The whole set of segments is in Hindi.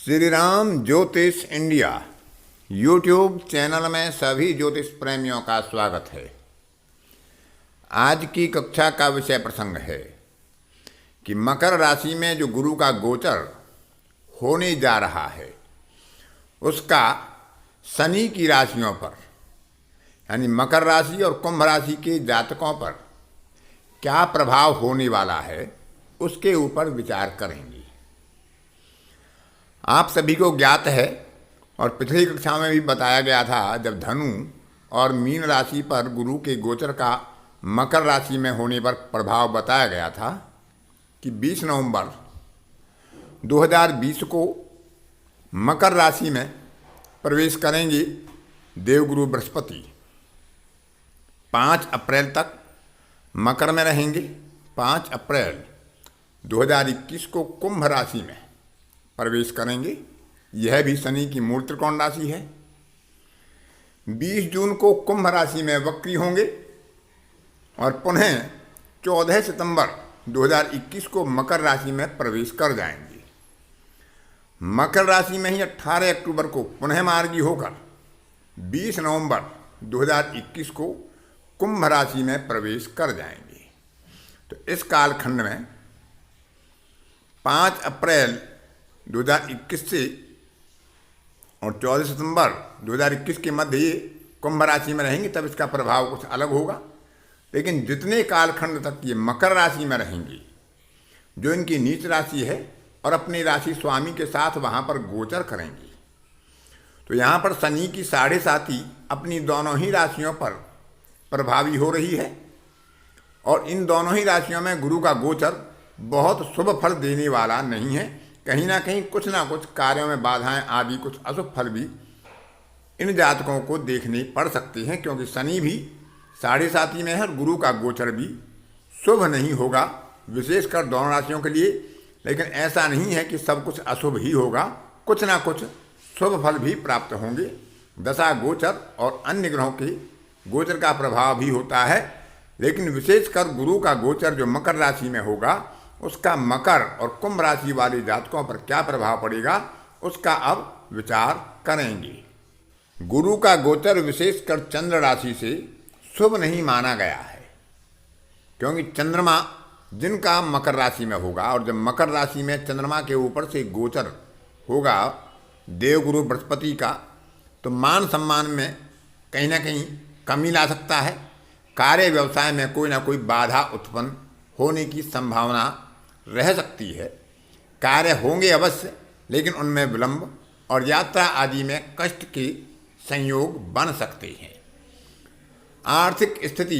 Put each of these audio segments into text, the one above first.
श्री राम ज्योतिष इंडिया यूट्यूब चैनल में सभी ज्योतिष प्रेमियों का स्वागत है। आज की कक्षा का विषय प्रसंग है कि मकर राशि में जो गुरु का गोचर होने जा रहा है उसका शनि की राशियों पर यानी मकर राशि और कुंभ राशि के जातकों पर क्या प्रभाव होने वाला है उसके ऊपर विचार करेंगे। आप सभी को ज्ञात है और पिछली कक्षा में भी बताया गया था, जब धनु और मीन राशि पर गुरु के गोचर का मकर राशि में होने पर प्रभाव बताया गया था कि 20 नवंबर 2020 को मकर राशि में प्रवेश करेंगे देवगुरु बृहस्पति। 5 अप्रैल तक मकर में रहेंगे। 5 अप्रैल 2021 को कुंभ राशि में प्रवेश करेंगे। यह भी शनि की मूल त्रिकोण राशि है। 20 जून को कुंभ राशि में वक्री होंगे और पुनः 14 सितंबर 2021 को मकर राशि में प्रवेश कर जाएंगे। मकर राशि में ही 18 अक्टूबर को पुनः मार्गी होकर 20 नवंबर 2021 को कुंभ राशि में प्रवेश कर जाएंगे। तो इस कालखंड में 5 अप्रैल 2021 से और 14 सितंबर 2021 के मध्य ये कुंभ राशि में रहेंगे, तब इसका प्रभाव कुछ अलग होगा। लेकिन जितने कालखंड तक ये मकर राशि में रहेंगे, जो इनकी नीच राशि है और अपनी राशि स्वामी के साथ वहाँ पर गोचर करेंगे, तो यहाँ पर शनि की 7.5 अपनी दोनों ही राशियों पर प्रभावी हो रही है और इन दोनों ही राशियों में गुरु का गोचर बहुत शुभ फल देने वाला नहीं है। कहीं ना कुछ कार्यों में बाधाएं आदि कुछ अशुभ फल भी इन जातकों को देखने पड़ सकते हैं, क्योंकि शनि भी 7.5 में है और गुरु का गोचर भी शुभ नहीं होगा, विशेषकर दोनों राशियों के लिए। लेकिन ऐसा नहीं है कि सब कुछ अशुभ ही होगा, कुछ ना कुछ शुभ फल भी प्राप्त होंगे। दशा गोचर और अन्य ग्रहों के गोचर का प्रभाव भी होता है, लेकिन विशेषकर गुरु का गोचर जो मकर राशि में होगा उसका मकर और कुंभ राशि वाले जातकों पर क्या प्रभाव पड़ेगा उसका अब विचार करेंगे। गुरु का गोचर विशेषकर चंद्र राशि से शुभ नहीं माना गया है, क्योंकि चंद्रमा जिनका मकर राशि में होगा और जब मकर राशि में चंद्रमा के ऊपर से गोचर होगा देवगुरु बृहस्पति का, तो मान सम्मान में कहीं ना कहीं कमी ला सकता है। कार्य व्यवसाय में कोई ना कोई बाधा उत्पन्न होने की संभावना रह सकती है। कार्य होंगे अवश्य, लेकिन उनमें विलंब और यात्रा आदि में कष्ट के संयोग बन सकते हैं। आर्थिक स्थिति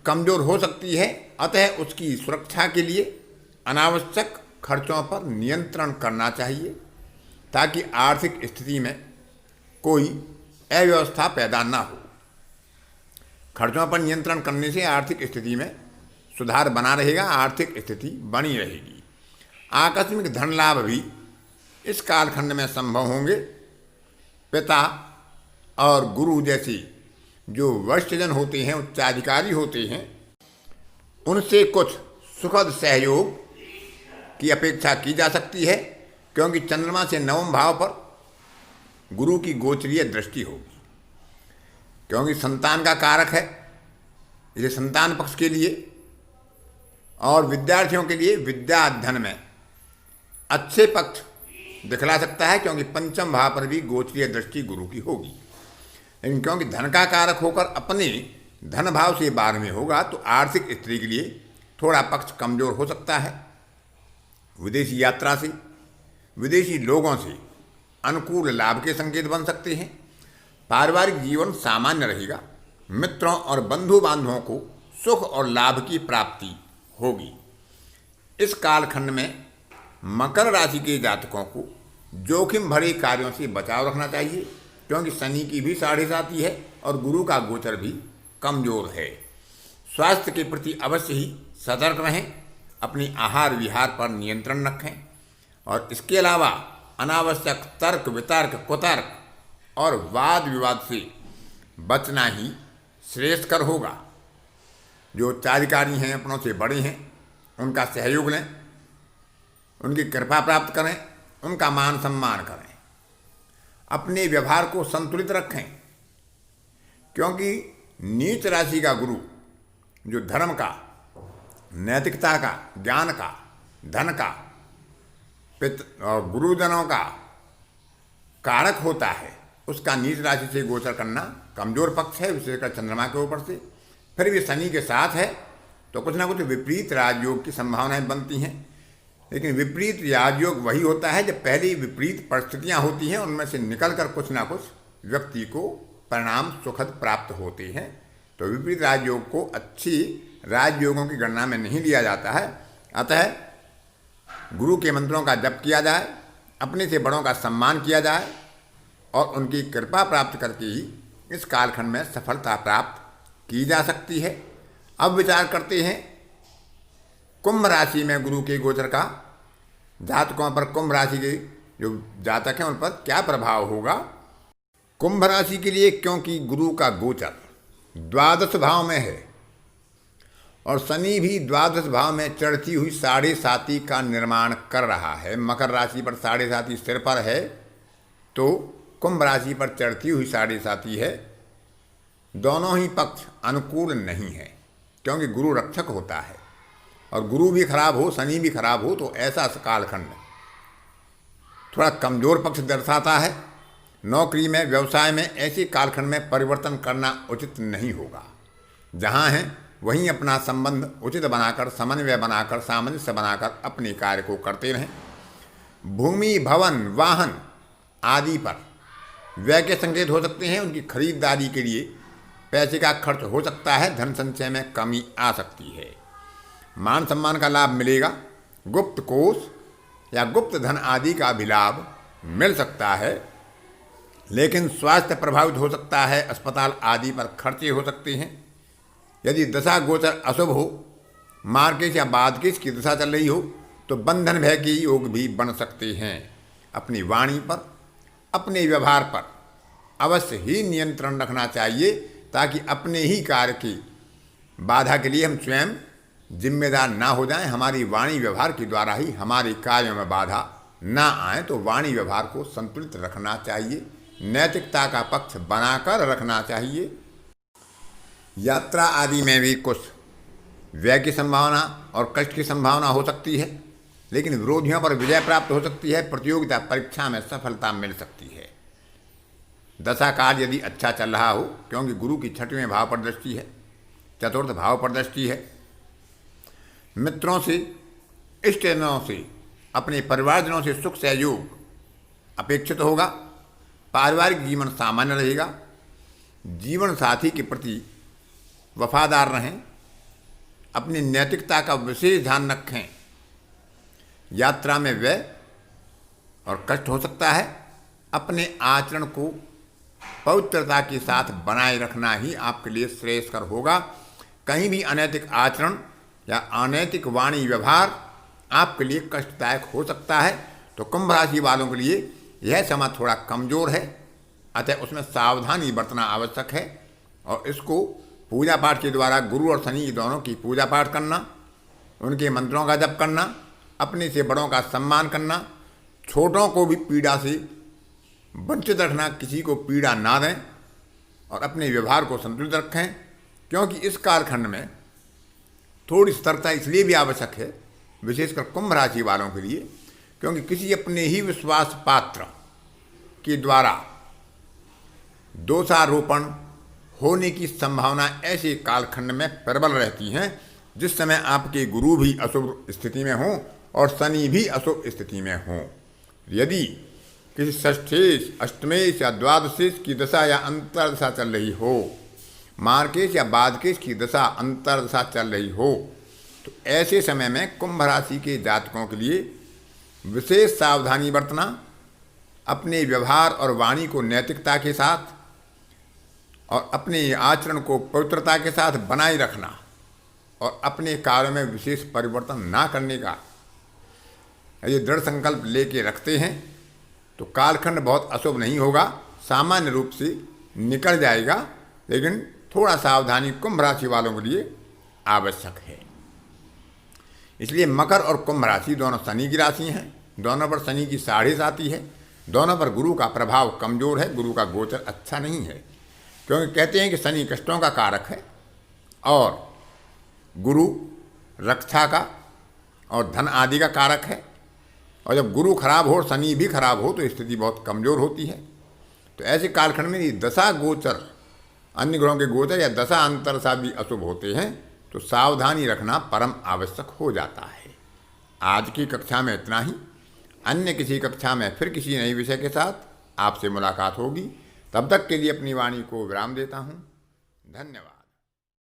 कमजोर हो सकती है, अतः उसकी सुरक्षा के लिए अनावश्यक खर्चों पर नियंत्रण करना चाहिए, ताकि आर्थिक स्थिति में कोई अव्यवस्था पैदा ना हो। खर्चों पर नियंत्रण करने से आर्थिक स्थिति में सुधार बना रहेगा, आर्थिक स्थिति बनी रहेगी। आकस्मिक धन लाभ भी इस कालखंड में संभव होंगे। पिता और गुरु जैसे जो वरिष्ठजन होते हैं, उच्चाधिकारी होते हैं, उनसे कुछ सुखद सहयोग की अपेक्षा की जा सकती है, क्योंकि चंद्रमा से 9वें भाव पर गुरु की गोचरीय दृष्टि होगी। क्योंकि संतान का कारक है, इसलिए संतान पक्ष के लिए और विद्यार्थियों के लिए विद्या अध्ययन में अच्छे पक्ष दिखला सकता है, क्योंकि 5वें भाव पर भी गोचरीय दृष्टि गुरु की होगी। लेकिन क्योंकि धन का कारक होकर अपने धन भाव से 12वें होगा, तो आर्थिक स्थिति के लिए थोड़ा पक्ष कमजोर हो सकता है। विदेशी यात्रा से, विदेशी लोगों से अनुकूल लाभ के संकेत बन सकते हैं। पारिवारिक जीवन सामान्य रहेगा। मित्रों और बंधु बांधवों को सुख और लाभ की प्राप्ति होगी। इस कालखंड में मकर राशि के जातकों को जोखिम भरे कार्यों से बचाव रखना चाहिए, क्योंकि शनि की भी 7.5 है और गुरु का गोचर भी कमजोर है। स्वास्थ्य के प्रति अवश्य ही सतर्क रहें, अपनी आहार विहार पर नियंत्रण रखें और इसके अलावा अनावश्यक तर्क वितर्क कुतर्क और वाद विवाद से बचना ही श्रेष्ठकर होगा। जो उच्चाधिकारी हैं, अपनों से बड़े हैं, उनका सहयोग लें, उनकी कृपा प्राप्त करें उनका मान सम्मान करें, अपने व्यवहार को संतुलित रखें, क्योंकि नीच राशि का गुरु जो धर्म का, नैतिकता का, ज्ञान का, धन का, और गुरुजनों का कारक होता है, उसका नीच राशि से गोचर करना कमजोर पक्ष है, विशेषकर चंद्रमा के ऊपर से। फिर भी शनि के साथ है तो कुछ ना कुछ विपरीत राजयोग की संभावनाएं बनती हैं। लेकिन विपरीत राजयोग वही होता है जब पहले विपरीत परिस्थितियां होती हैं, उनमें से निकलकर कुछ ना कुछ व्यक्ति को परिणाम सुखद प्राप्त होते हैं। तो विपरीत राजयोग को अच्छी राजयोगों की गणना में नहीं लिया जाता है। अतः गुरु के मंत्रों का जप किया जाए, अपने से बड़ों का सम्मान किया जाए और उनकी कृपा प्राप्त करके ही इस कालखंड में सफलता प्राप्त की जा सकती है। अब विचार करते हैं कुंभ राशि में गुरु के गोचर का जातकों पर, कुंभ राशि के जो जातक हैं उन पर क्या प्रभाव होगा। कुंभ राशि के लिए क्योंकि गुरु का गोचर द्वादश भाव में है और शनि भी द्वादश भाव में चढ़ती हुई साढ़े साती का निर्माण कर रहा है। मकर राशि पर साढ़े साती सिर पर है तो कुंभ राशि पर चढ़ती हुई साढ़े साती है। दोनों ही पक्ष अनुकूल नहीं है, क्योंकि गुरु रक्षक होता है और गुरु भी खराब हो, शनि भी खराब हो तो ऐसा कालखंड थोड़ा कमजोर पक्ष दर्शाता है। नौकरी में, व्यवसाय में ऐसे कालखंड में परिवर्तन करना उचित नहीं होगा। जहाँ हैं वहीं अपना संबंध उचित बनाकर, समन्वय बनाकर, सामंजस्य बनाकर अपने कार्य को करते रहें। भूमि, भवन, वाहन आदि पर व्यय के संकेत हो सकते हैं। उनकी खरीदारी के लिए पैसे का खर्च हो सकता है, धन संचय में कमी आ सकती है। मान सम्मान का लाभ मिलेगा, गुप्त कोष या गुप्त धन आदि का भी लाभ मिल सकता है, लेकिन स्वास्थ्य प्रभावित हो सकता है, अस्पताल आदि पर खर्चे हो सकते हैं। यदि दशा गोचर अशुभ हो, मार्केश या बादकेश की दशा चल रही हो तो बंधन भय के योग भी बन सकते हैं। अपनी वाणी पर, अपने व्यवहार पर अवश्य ही नियंत्रण रखना चाहिए, ताकि अपने ही कार्य की बाधा के लिए हम स्वयं जिम्मेदार ना हो जाएं। हमारी वाणी व्यवहार के द्वारा ही हमारे कार्यों में बाधा ना आए, तो वाणी व्यवहार को संतुलित रखना चाहिए, नैतिकता का पक्ष बनाकर रखना चाहिए। यात्रा आदि में भी कुछ व्यय की संभावना और कष्ट की संभावना हो सकती है, लेकिन विरोधियों पर विजय प्राप्त हो सकती है। प्रतियोगिता परीक्षा में सफलता मिल सकती है। दशा काल यदि अच्छा चल रहा हो, क्योंकि गुरु की 6वें भाव पर दृष्टि है, 4th भाव पर दृष्टि है, मित्रों से, इष्टजनों से, अपने परिवारजनों से सुख सहयोग अपेक्षित होगा। पारिवारिक जीवन सामान्य रहेगा। जीवन साथी के प्रति वफादार रहें, अपनी नैतिकता का विशेष ध्यान रखें। यात्रा में व्यय और कष्ट हो सकता है। अपने आचरण को पवित्रता के साथ बनाए रखना ही आपके लिए श्रेयस्कर होगा। कहीं भी अनैतिक आचरण या अनैतिक वाणी व्यवहार आपके लिए कष्टदायक हो सकता है। तो कुंभ राशि वालों के लिए यह समय थोड़ा कमजोर है, अतः उसमें सावधानी बरतना आवश्यक है। और इसको पूजा पाठ के द्वारा गुरु और शनि दोनों की पूजा पाठ करना, उनके मंत्रों का जप करना, अपने से बड़ों का सम्मान करना, छोटों को भी पीड़ा से वंचित रखना, किसी को पीड़ा ना दें और अपने व्यवहार को संतुलित रखें। क्योंकि इस कालखंड में थोड़ी सतर्कता इसलिए भी आवश्यक है, विशेषकर कुंभ राशि वालों के लिए, क्योंकि किसी अपने ही विश्वास पात्र के द्वारा दोषारोपण होने की संभावना ऐसे कालखंड में प्रबल रहती हैं, जिस समय आपके गुरु भी अशुभ स्थिति में हों और शनि भी अशुभ स्थिति में हों। यदि किसी षष्ठेश, अष्टमेश या द्वादशेश की दशा या अंतर्दशा चल रही हो, मार्केश या बादकेश की दशा अंतर्दशा चल रही हो, तो ऐसे समय में कुंभ राशि के जातकों के लिए विशेष सावधानी बरतना, अपने व्यवहार और वाणी को नैतिकता के साथ और अपने आचरण को पवित्रता के साथ बनाए रखना और अपने कार्यों में विशेष परिवर्तन ना करने का यदि दृढ़ संकल्प लेके रखते हैं तो कालखंड बहुत अशुभ नहीं होगा, सामान्य रूप से निकल जाएगा। लेकिन थोड़ा सावधानी कुंभ राशि वालों के लिए आवश्यक है। इसलिए मकर और कुंभ राशि दोनों शनि की राशि हैं दोनों पर शनि की साढ़िस आती है, दोनों पर गुरु का प्रभाव कमजोर है, गुरु का गोचर अच्छा नहीं है। क्योंकि कहते हैं कि शनि कष्टों का कारक है और गुरु रक्षा का और धन आदि का कारक है। और जब गुरु खराब हो और शनि भी खराब हो तो स्थिति बहुत कमजोर होती है। तो ऐसे कालखंड में यदि दशा गोचर अन्य ग्रहों के गोचर या दशा अंतर सा भी अशुभ होते हैं तो सावधानी रखना परम आवश्यक हो जाता है। आज की कक्षा में इतना ही। अन्य किसी कक्षा में फिर किसी नए विषय के साथ आपसे मुलाकात होगी। तब तक के लिए अपनी वाणी को विराम देता हूँ। धन्यवाद।